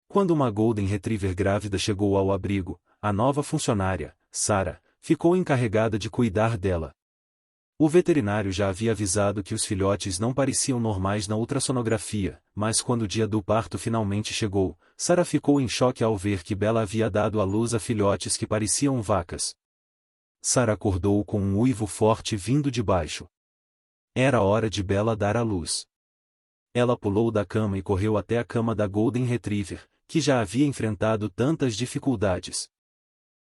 Quando uma Golden Retriever grávida chegou ao abrigo, a nova funcionária, Sarah, ficou encarregada de cuidar dela. O veterinário já havia avisado que os filhotes não pareciam normais na ultrassonografia, mas quando o dia do parto finalmente chegou, Sarah ficou em choque ao ver que Bella havia dado à luz a filhotes que pareciam vacas. Sarah acordou com um uivo forte vindo de baixo. Era hora de Bella dar à luz. Ela pulou da cama e correu até a cama da Golden Retriever, que já havia enfrentado tantas dificuldades.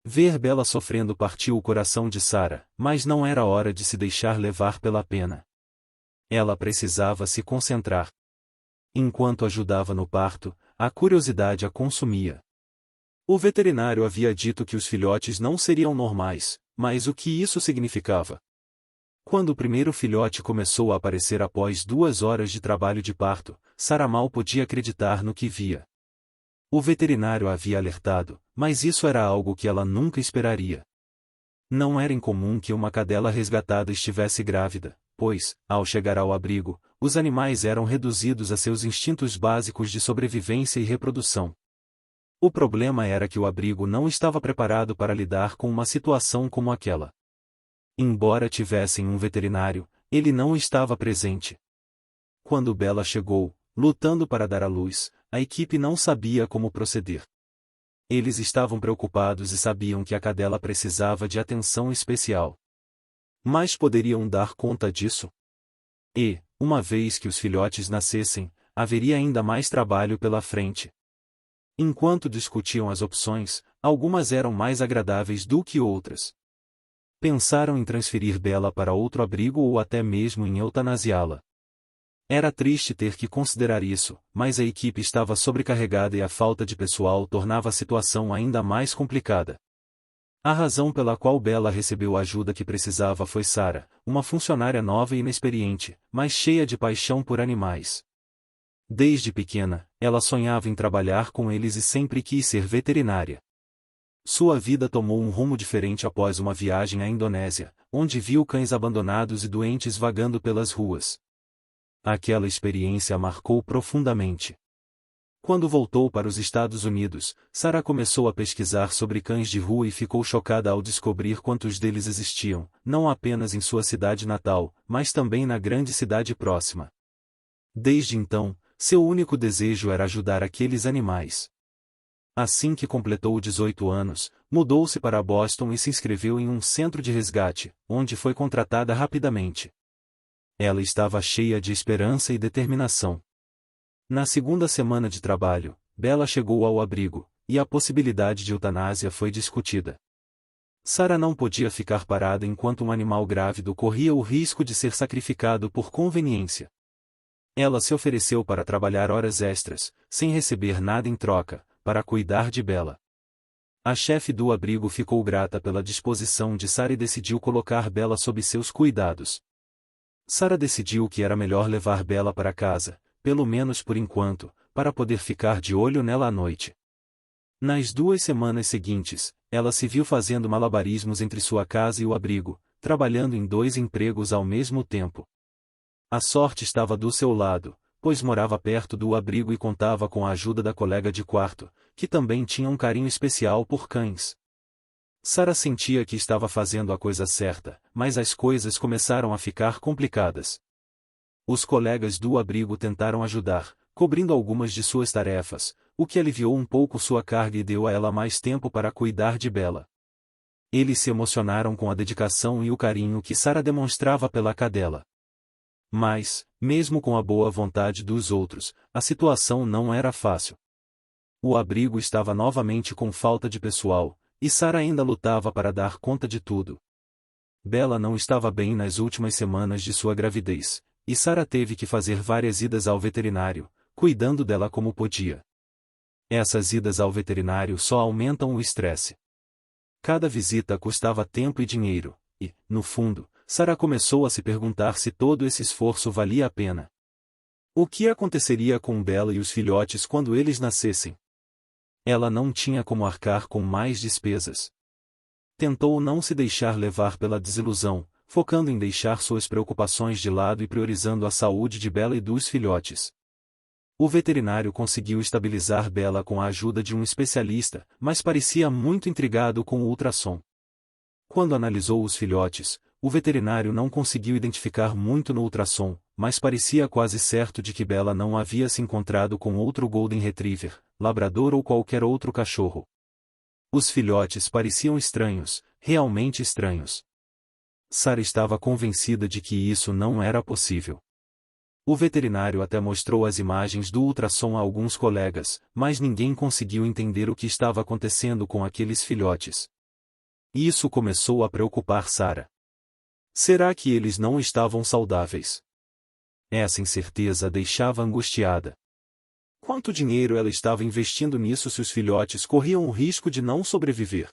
Ver Bella sofrendo partiu o coração de Sarah, mas não era hora de se deixar levar pela pena. Ela precisava se concentrar. Enquanto ajudava no parto, a curiosidade a consumia. O veterinário havia dito que os filhotes não seriam normais, mas o que isso significava? Quando o primeiro filhote começou a aparecer após 2 horas de trabalho de parto, Sarah mal podia acreditar no que via. O veterinário a havia alertado, mas isso era algo que ela nunca esperaria. Não era incomum que uma cadela resgatada estivesse grávida, pois, ao chegar ao abrigo, os animais eram reduzidos a seus instintos básicos de sobrevivência e reprodução. O problema era que o abrigo não estava preparado para lidar com uma situação como aquela. Embora tivessem um veterinário, ele não estava presente. Quando Bella chegou, lutando para dar à luz, a equipe não sabia como proceder. Eles estavam preocupados e sabiam que a cadela precisava de atenção especial. Mas poderiam dar conta disso? E, uma vez que os filhotes nascessem, haveria ainda mais trabalho pela frente. Enquanto discutiam as opções, algumas eram mais agradáveis do que outras. Pensaram em transferir Bella para outro abrigo ou até mesmo em eutanasiá-la. Era triste ter que considerar isso, mas a equipe estava sobrecarregada e a falta de pessoal tornava a situação ainda mais complicada. A razão pela qual Bella recebeu a ajuda que precisava foi Sarah, uma funcionária nova e inexperiente, mas cheia de paixão por animais. Desde pequena, ela sonhava em trabalhar com eles e sempre quis ser veterinária. Sua vida tomou um rumo diferente após uma viagem à Indonésia, onde viu cães abandonados e doentes vagando pelas ruas. Aquela experiência a marcou profundamente. Quando voltou para os Estados Unidos, Sarah começou a pesquisar sobre cães de rua e ficou chocada ao descobrir quantos deles existiam, não apenas em sua cidade natal, mas também na grande cidade próxima. Desde então, seu único desejo era ajudar aqueles animais. Assim que completou 18 anos, mudou-se para Boston e se inscreveu em um centro de resgate, onde foi contratada rapidamente. Ela estava cheia de esperança e determinação. Na segunda semana de trabalho, Bella chegou ao abrigo, e a possibilidade de eutanásia foi discutida. Sarah não podia ficar parada enquanto um animal grávido corria o risco de ser sacrificado por conveniência. Ela se ofereceu para trabalhar horas extras, sem receber nada em troca, para cuidar de Bella. A chefe do abrigo ficou grata pela disposição de Sarah e decidiu colocar Bella sob seus cuidados. Sarah decidiu que era melhor levar Bella para casa, pelo menos por enquanto, para poder ficar de olho nela à noite. Nas 2 semanas seguintes, ela se viu fazendo malabarismos entre sua casa e o abrigo, trabalhando em 2 empregos ao mesmo tempo. A sorte estava do seu lado, pois morava perto do abrigo e contava com a ajuda da colega de quarto, que também tinha um carinho especial por cães. Sarah sentia que estava fazendo a coisa certa, mas as coisas começaram a ficar complicadas. Os colegas do abrigo tentaram ajudar, cobrindo algumas de suas tarefas, o que aliviou um pouco sua carga e deu a ela mais tempo para cuidar de Bella. Eles se emocionaram com a dedicação e o carinho que Sarah demonstrava pela cadela. Mas, mesmo com a boa vontade dos outros, a situação não era fácil. O abrigo estava novamente com falta de pessoal, e Sarah ainda lutava para dar conta de tudo. Bella não estava bem nas últimas semanas de sua gravidez, e Sarah teve que fazer várias idas ao veterinário, cuidando dela como podia. Essas idas ao veterinário só aumentam o estresse. Cada visita custava tempo e dinheiro, e, no fundo, Sarah começou a se perguntar se todo esse esforço valia a pena. O que aconteceria com Bella e os filhotes quando eles nascessem? Ela não tinha como arcar com mais despesas. Tentou não se deixar levar pela desilusão, focando em deixar suas preocupações de lado e priorizando a saúde de Bella e dos filhotes. O veterinário conseguiu estabilizar Bella com a ajuda de um especialista, mas parecia muito intrigado com o ultrassom. Quando analisou os filhotes, o veterinário não conseguiu identificar muito no ultrassom, mas parecia quase certo de que Bella não havia se encontrado com outro Golden Retriever, Labrador ou qualquer outro cachorro. Os filhotes pareciam estranhos, realmente estranhos. Sarah estava convencida de que isso não era possível. O veterinário até mostrou as imagens do ultrassom a alguns colegas, mas ninguém conseguiu entender o que estava acontecendo com aqueles filhotes. Isso começou a preocupar Sarah. Será que eles não estavam saudáveis? Essa incerteza a deixava angustiada. Quanto dinheiro ela estava investindo nisso se os filhotes corriam o risco de não sobreviver?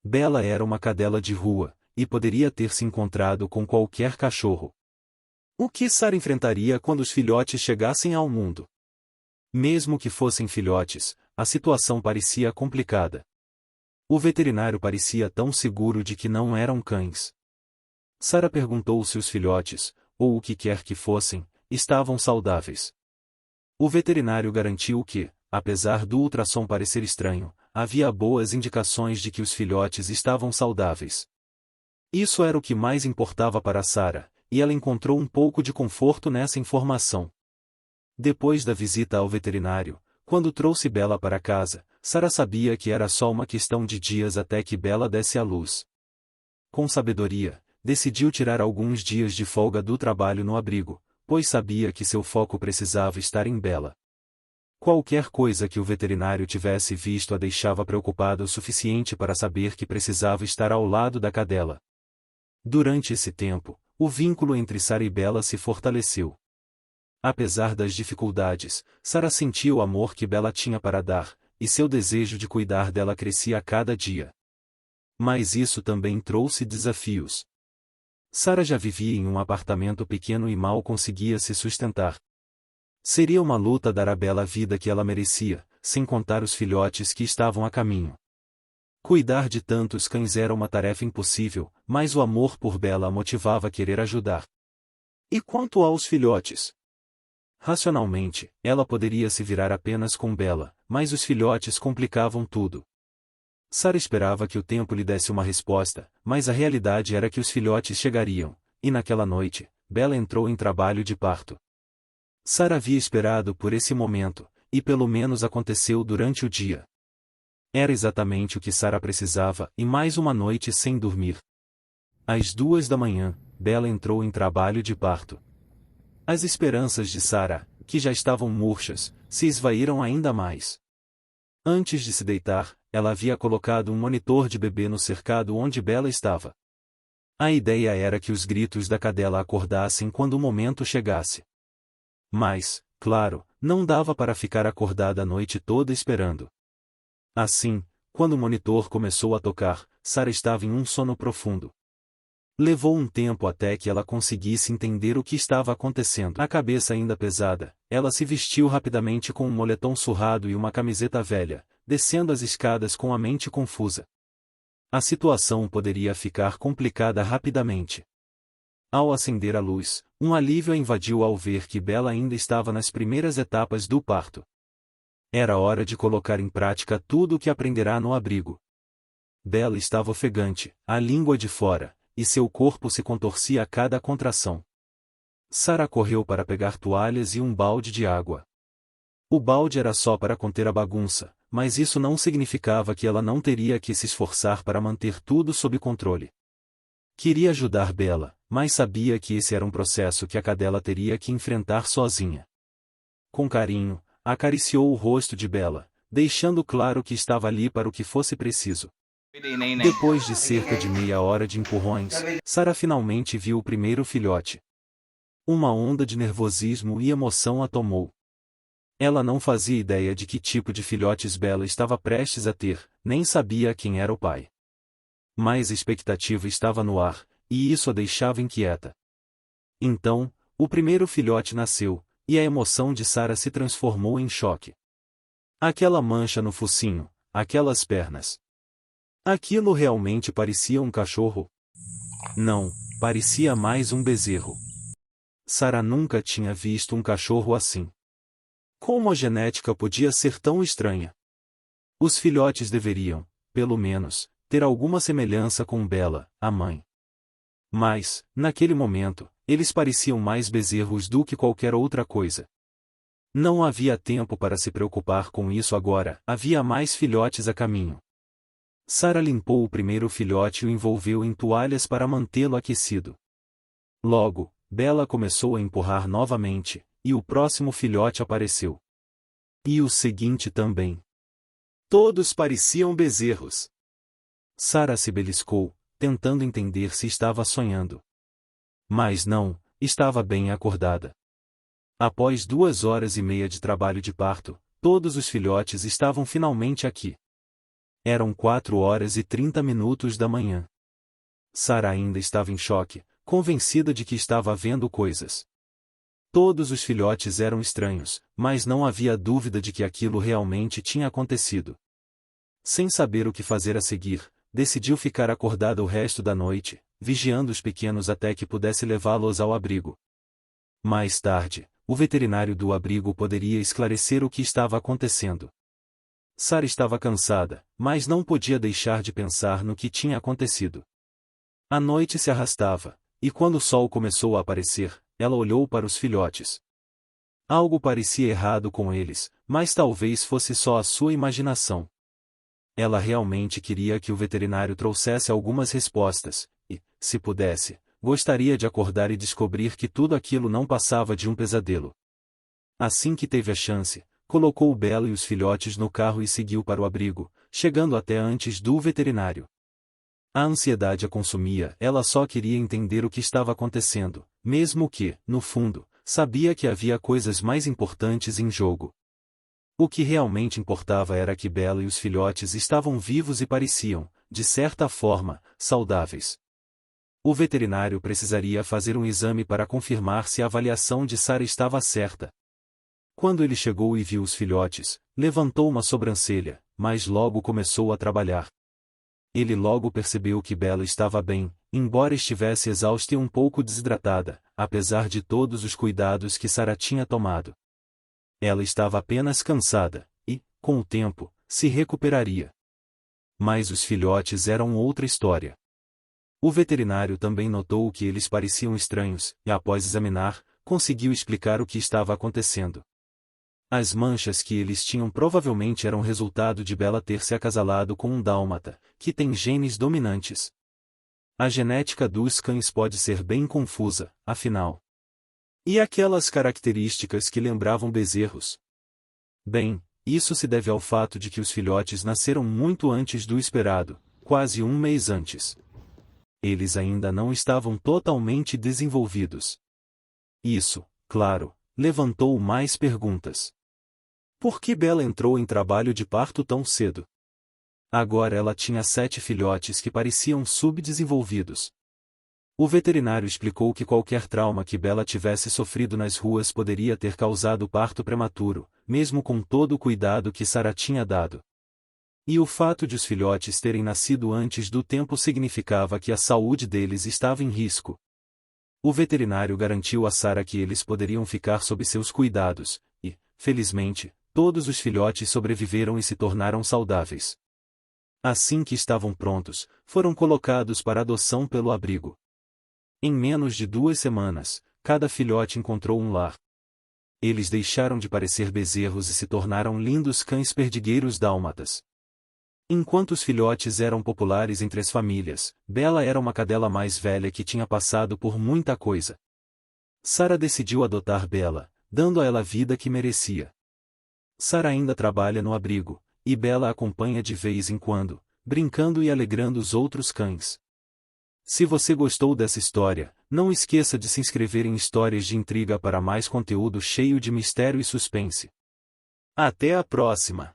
Bella era uma cadela de rua, e poderia ter se encontrado com qualquer cachorro. O que Sarah enfrentaria quando os filhotes chegassem ao mundo? Mesmo que fossem filhotes, a situação parecia complicada. O veterinário parecia tão seguro de que não eram cães. Sarah perguntou se os filhotes, ou o que quer que fossem, estavam saudáveis. O veterinário garantiu que, apesar do ultrassom parecer estranho, havia boas indicações de que os filhotes estavam saudáveis. Isso era o que mais importava para Sarah, e ela encontrou um pouco de conforto nessa informação. Depois da visita ao veterinário, quando trouxe Bella para casa, Sarah sabia que era só uma questão de dias até que Bella desse à luz. Com sabedoria, decidiu tirar alguns dias de folga do trabalho no abrigo, pois sabia que seu foco precisava estar em Bella. Qualquer coisa que o veterinário tivesse visto a deixava preocupada o suficiente para saber que precisava estar ao lado da cadela. Durante esse tempo, o vínculo entre Sarah e Bella se fortaleceu. Apesar das dificuldades, Sarah sentia o amor que Bella tinha para dar, e seu desejo de cuidar dela crescia a cada dia. Mas isso também trouxe desafios. Sarah já vivia em um apartamento pequeno e mal conseguia se sustentar. Seria uma luta dar a Bella a vida que ela merecia, sem contar os filhotes que estavam a caminho. Cuidar de tantos cães era uma tarefa impossível, mas o amor por Bella a motivava a querer ajudar. E quanto aos filhotes? Racionalmente, ela poderia se virar apenas com Bella, mas os filhotes complicavam tudo. Sarah esperava que o tempo lhe desse uma resposta, mas a realidade era que os filhotes chegariam, e naquela noite, Bella entrou em trabalho de parto. Sarah havia esperado por esse momento, e pelo menos aconteceu durante o dia. Era exatamente o que Sarah precisava, e mais uma noite sem dormir. Às 2 da manhã, Bella entrou em trabalho de parto. As esperanças de Sarah, que já estavam murchas, se esvaíram ainda mais. Antes de se deitar, ela havia colocado um monitor de bebê no cercado onde Bella estava. A ideia era que os gritos da cadela acordassem quando o momento chegasse. Mas, claro, não dava para ficar acordada a noite toda esperando. Assim, quando o monitor começou a tocar, Sarah estava em um sono profundo. Levou um tempo até que ela conseguisse entender o que estava acontecendo. A cabeça ainda pesada, ela se vestiu rapidamente com um moletom surrado e uma camiseta velha, descendo as escadas com a mente confusa. A situação poderia ficar complicada rapidamente. Ao acender a luz, um alívio a invadiu ao ver que Bella ainda estava nas primeiras etapas do parto. Era hora de colocar em prática tudo o que aprenderá no abrigo. Bella estava ofegante, a língua de fora, e seu corpo se contorcia a cada contração. Sarah correu para pegar toalhas e um balde de água. O balde era só para conter a bagunça, mas isso não significava que ela não teria que se esforçar para manter tudo sob controle. Queria ajudar Bella, mas sabia que esse era um processo que a cadela teria que enfrentar sozinha. Com carinho, acariciou o rosto de Bella, deixando claro que estava ali para o que fosse preciso. Depois de cerca de meia hora de empurrões, Sarah finalmente viu o primeiro filhote. Uma onda de nervosismo e emoção a tomou. Ela não fazia ideia de que tipo de filhotes Bella estava prestes a ter, nem sabia quem era o pai. Mas a expectativa estava no ar, e isso a deixava inquieta. Então, o primeiro filhote nasceu, e a emoção de Sarah se transformou em choque. Aquela mancha no focinho, aquelas pernas. Aquilo realmente parecia um cachorro? Não, parecia mais um bezerro. Sarah nunca tinha visto um cachorro assim. Como a genética podia ser tão estranha? Os filhotes deveriam, pelo menos, ter alguma semelhança com Bela, a mãe. Mas, naquele momento, eles pareciam mais bezerros do que qualquer outra coisa. Não havia tempo para se preocupar com isso agora, havia mais filhotes a caminho. Sarah limpou o primeiro filhote e o envolveu em toalhas para mantê-lo aquecido. Logo, Bela começou a empurrar novamente, e o próximo filhote apareceu. E o seguinte também. Todos pareciam bezerros. Sarah se beliscou, tentando entender se estava sonhando. Mas não, estava bem acordada. Após 2 horas e meia de trabalho de parto, todos os filhotes estavam finalmente aqui. Eram 4 horas e 30 minutos da manhã. Sarah ainda estava em choque, convencida de que estava vendo coisas. Todos os filhotes eram estranhos, mas não havia dúvida de que aquilo realmente tinha acontecido. Sem saber o que fazer a seguir, decidiu ficar acordada o resto da noite, vigiando os pequenos até que pudesse levá-los ao abrigo. Mais tarde, o veterinário do abrigo poderia esclarecer o que estava acontecendo. Sarah estava cansada, mas não podia deixar de pensar no que tinha acontecido. A noite se arrastava, e quando o sol começou a aparecer, ela olhou para os filhotes. Algo parecia errado com eles, mas talvez fosse só a sua imaginação. Ela realmente queria que o veterinário trouxesse algumas respostas, e, se pudesse, gostaria de acordar e descobrir que tudo aquilo não passava de um pesadelo. Assim que teve a chance, colocou o Bela e os filhotes no carro e seguiu para o abrigo, chegando até antes do veterinário. A ansiedade a consumia, ela só queria entender o que estava acontecendo, mesmo que, no fundo, sabia que havia coisas mais importantes em jogo. O que realmente importava era que Bela e os filhotes estavam vivos e pareciam, de certa forma, saudáveis. O veterinário precisaria fazer um exame para confirmar se a avaliação de Sarah estava certa. Quando ele chegou e viu os filhotes, levantou uma sobrancelha, mas logo começou a trabalhar. Ele logo percebeu que Bela estava bem, embora estivesse exausta e um pouco desidratada, apesar de todos os cuidados que Sarah tinha tomado. Ela estava apenas cansada, e, com o tempo, se recuperaria. Mas os filhotes eram outra história. O veterinário também notou que eles pareciam estranhos, e após examinar, conseguiu explicar o que estava acontecendo. As manchas que eles tinham provavelmente eram resultado de Bela ter se acasalado com um dálmata, que tem genes dominantes. A genética dos cães pode ser bem confusa, afinal. E aquelas características que lembravam bezerros? Bem, isso se deve ao fato de que os filhotes nasceram muito antes do esperado, quase um mês antes. Eles ainda não estavam totalmente desenvolvidos. Isso, claro, levantou mais perguntas. Por que Bela entrou em trabalho de parto tão cedo? Agora ela tinha 7 filhotes que pareciam subdesenvolvidos. O veterinário explicou que qualquer trauma que Bela tivesse sofrido nas ruas poderia ter causado parto prematuro, mesmo com todo o cuidado que Sarah tinha dado. E o fato de os filhotes terem nascido antes do tempo significava que a saúde deles estava em risco. O veterinário garantiu a Sarah que eles poderiam ficar sob seus cuidados, e, felizmente, todos os filhotes sobreviveram e se tornaram saudáveis. Assim que estavam prontos, foram colocados para adoção pelo abrigo. Em menos de 2 semanas, cada filhote encontrou um lar. Eles deixaram de parecer bezerros e se tornaram lindos cães perdigueiros dálmatas. Enquanto os filhotes eram populares entre as famílias, Bela era uma cadela mais velha que tinha passado por muita coisa. Sarah decidiu adotar Bela, dando a ela a vida que merecia. Sarah ainda trabalha no abrigo, e Bela a acompanha de vez em quando, brincando e alegrando os outros cães. Se você gostou dessa história, não esqueça de se inscrever em Histórias de Intriga para mais conteúdo cheio de mistério e suspense. Até a próxima!